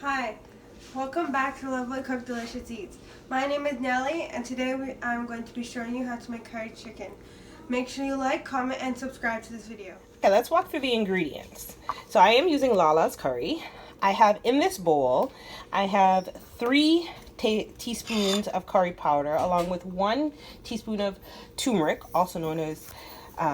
Hi, welcome back to Lovely Cook Delicious Eats. My name is Nellie, and today I'm going to be showing you how to make curry chicken. Make sure you like, comment, and subscribe to this video. Okay, let's walk through the ingredients. So I am using Lala's curry. I have in this bowl, I have 3 teaspoons of curry powder along with 1 teaspoon of turmeric, also known as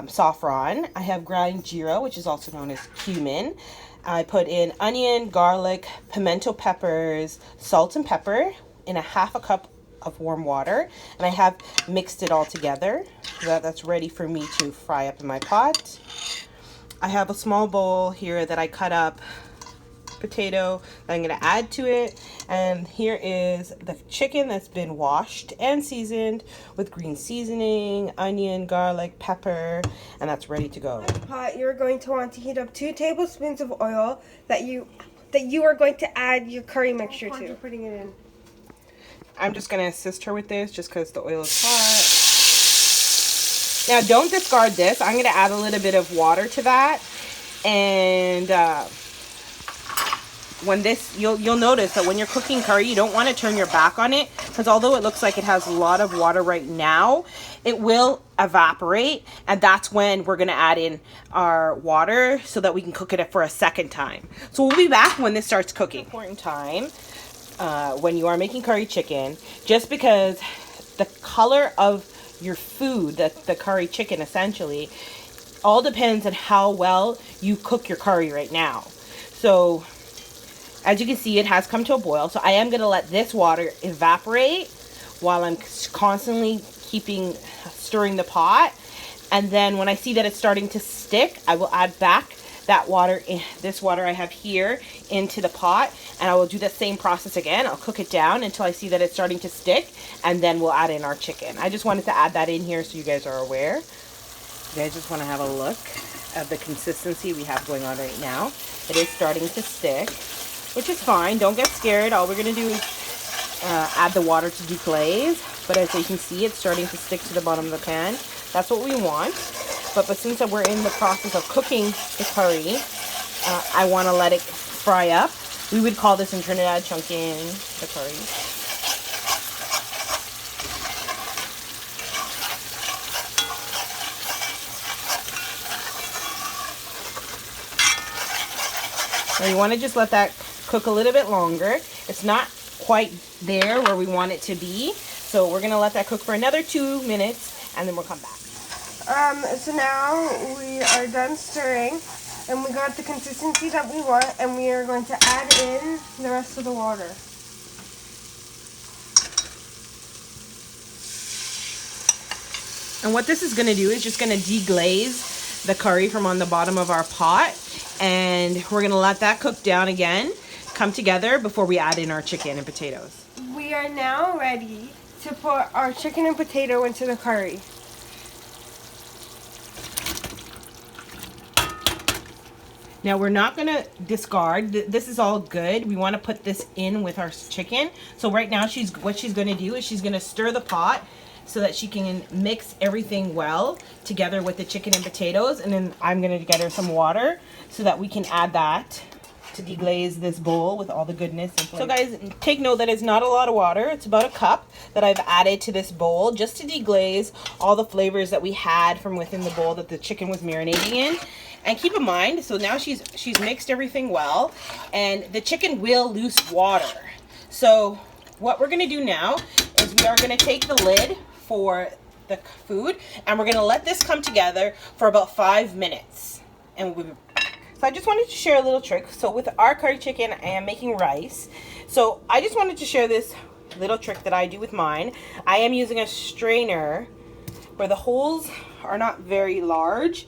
saffron. I have ground jeera, which is also known as cumin. I put in onion, garlic, pimento peppers, salt and pepper in a half a cup of warm water, and I have mixed it all together so that's ready for me to fry up in my pot. I have a small bowl here that I cut up potato that I'm going to add to it, and here is the chicken that's been washed and seasoned with green seasoning, onion, garlic, pepper, and that's ready to go. In the pot, you're going to want to heat up 2 tablespoons of oil that you are going to add your curry mixture to. You're putting it in. I'm just going to assist her with this just because the oil is hot. Now don't discard this. I'm going to add a little bit of water to that, and when this, you'll notice that when you're cooking curry, you don't want to turn your back on it, because although it looks like it has a lot of water right now, it will evaporate, and that's when we're going to add in our water so that we can cook it for a second time. So we'll be back when this starts cooking. Important time when you are making curry chicken, just because the color of your food, the curry chicken essentially, all depends on how well you cook your curry right now. So as you can see, it has come to a boil, so I am going to let this water evaporate while I'm constantly stirring the pot. And then when I see that it's starting to stick, I will add back that water, this water I have here, into the pot, and I will do the same process again. I'll cook it down until I see that it's starting to stick, and then we'll add in our chicken. I just wanted to add that in here so you guys are aware. You guys just want to have a look at the consistency we have going on right now. It is starting to stick, which is fine. Don't get scared. All we're going to do is add the water to deglaze. But as you can see, it's starting to stick to the bottom of the pan. That's what we want. But since we're in the process of cooking the curry, I want to let it fry up. We would call this in Trinidad chunking the curry. Now you want to just let that cook a little bit longer. It's not quite there where we want it to be, so we're going to let that cook for another 2 minutes, and then we'll come back. So now we are done stirring, and we got the consistency that we want, and we are going to add in the rest of the water. And what this is going to do is just going to deglaze the curry from on the bottom of our pot, and we're going to let that cook down again, come together before we add in our chicken and potatoes. We are now ready to put our chicken and potato into the curry. Now we're not going to discard. This is all good. We want to put this in with our chicken. So right now what she's going to do is she's going to stir the pot so that she can mix everything well together with the chicken and potatoes. And then I'm going to get her some water so that we can add that to deglaze this bowl with all the goodness and flavor. So guys, take note that it's not a lot of water. It's about a cup that I've added to this bowl just to deglaze all the flavors that we had from within the bowl that the chicken was marinating in. And keep in mind, so now she's mixed everything well, and the chicken will lose water. So what we're going to do now is we are going to take the lid for the food, and we're going to let this come together for about 5 minutes, and we'll be back. So I just wanted to share a little trick. So with our curry chicken, I am making rice. So I just wanted to share this little trick that I do with mine. I am using a strainer where the holes are not very large,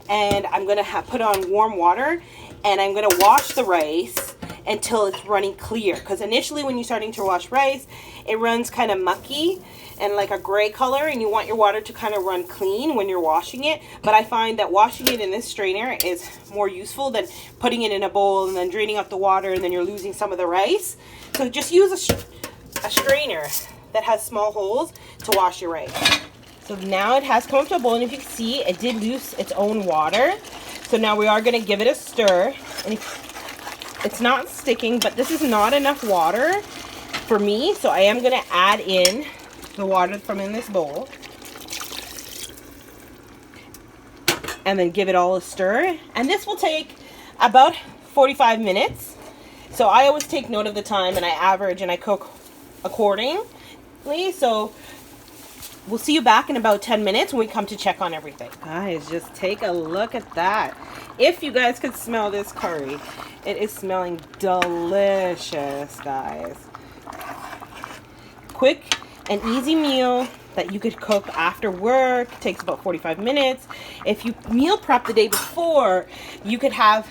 and I'm going to put on warm water, and I'm going to wash the rice until it's running clear, because initially when you're starting to wash rice, it runs kind of mucky and like a gray color, and you want your water to kind of run clean when you're washing it. But I find that washing it in this strainer is more useful than putting it in a bowl and then draining out the water, and then you're losing some of the rice. So just use a strainer that has small holes to wash your rice. So now it has come up to a boil, and if you can see, it did lose its own water. So now we are going to give it a stir. And it's not sticking, but this is not enough water for me, so I am going to add in the water from in this bowl. And then give it all a stir. And this will take about 45 minutes. So I always take note of the time and I average and I cook accordingly. So we'll see you back in about 10 minutes when we come to check on everything. Guys, just take a look at that. If you guys could smell this curry, it is smelling delicious, guys. Quick and easy meal that you could cook after work. It takes about 45 minutes. If you meal prep the day before, you could have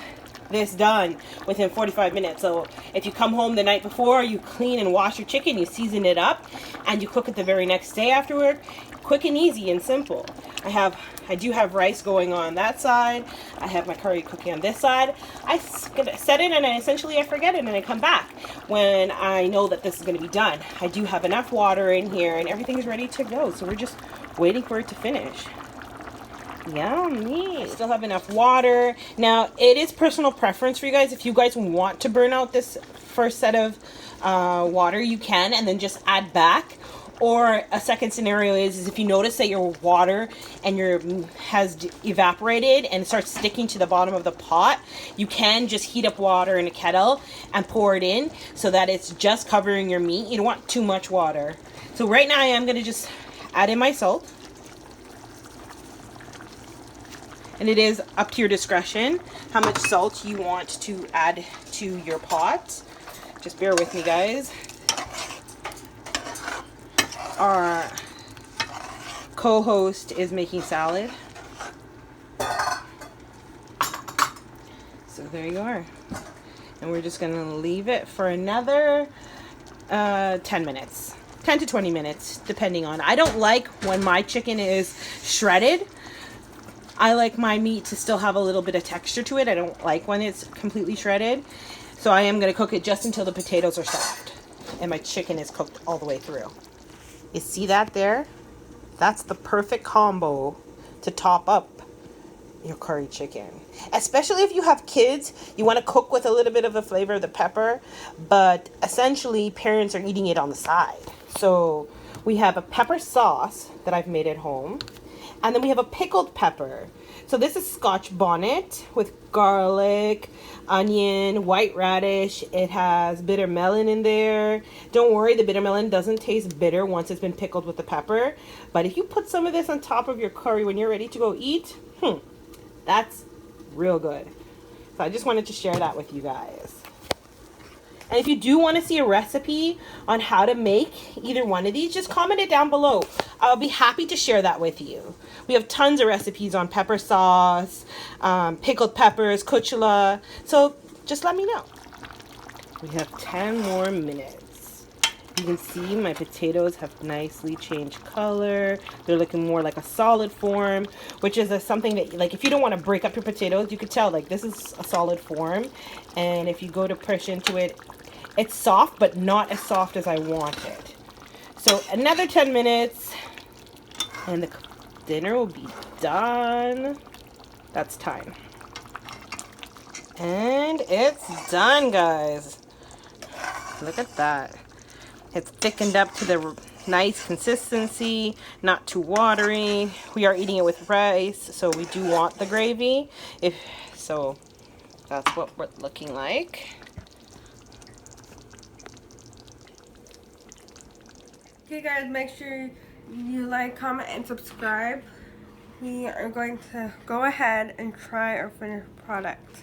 this done within 45 minutes. So if you come home the night before, you clean and wash your chicken, you season it up, and you cook it the very next day after work. Quick and easy and simple. I do have rice going on that side. I have my curry cooking on this side. I set it and I forget it and I come back when I know that this is going to be done. I do have enough water in here and everything is ready to go. So we're just waiting for it to finish. Yummy. Still have enough water. Now, it is personal preference for you guys. If you guys want to burn out this first set of water, you can, and then just add back. Or a second scenario is if you notice that your water and has evaporated and starts sticking to the bottom of the pot, you can just heat up water in a kettle and pour it in so that it's just covering your meat. You don't want too much water. So right now I am going to just add in my salt. And it is up to your discretion how much salt you want to add to your pot. Just bear with me, guys. Our co-host is making salad. So there you are. And we're just going to leave it for another 10 minutes. 10 to 20 minutes, depending on. I don't like when my chicken is shredded. I like my meat to still have a little bit of texture to it. I don't like when it's completely shredded. So I am going to cook it just until the potatoes are soft. And my chicken is cooked all the way through. You see that there? That's the perfect combo to top up your curry chicken. Especially if you have kids, you want to cook with a little bit of the flavor of the pepper, but essentially parents are eating it on the side. So we have a pepper sauce that I've made at home, and then we have a pickled pepper. So this is Scotch bonnet with garlic, onion, white radish. It has bitter melon in there. Don't worry, the bitter melon doesn't taste bitter once it's been pickled with the pepper. But if you put some of this on top of your curry when you're ready to go eat, that's real good. So I just wanted to share that with you guys. And if you do want to see a recipe on how to make either one of these, just comment it down below. I'll be happy to share that with you. We have tons of recipes on pepper sauce, pickled peppers, kuchula. So just let me know. We have 10 more minutes. You can see my potatoes have nicely changed color. They're looking more like a solid form, which is something that, like, if you don't want to break up your potatoes, you could tell, like, this is a solid form. And if you go to push into it, it's soft, but not as soft as I want it. So another 10 minutes, and the dinner will be done. That's time. And it's done, guys. Look at that. It's thickened up to the nice consistency, not too watery. We are eating it with rice, so we do want the gravy. So that's what we're looking like. Okay guys, make sure you like, comment, and subscribe. We are going to go ahead and try our finished product.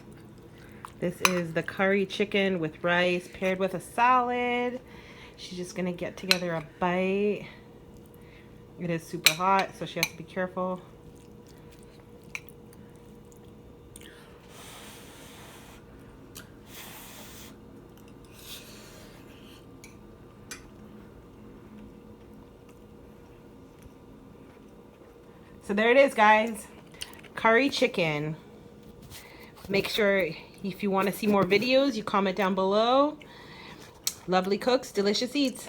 This is the curry chicken with rice paired with a salad. She's just gonna get together a bite. It is super hot, so she has to be careful. So there it is, guys. Curry chicken. Make sure if you want to see more videos, you comment down below. Lovely cooks, delicious eats.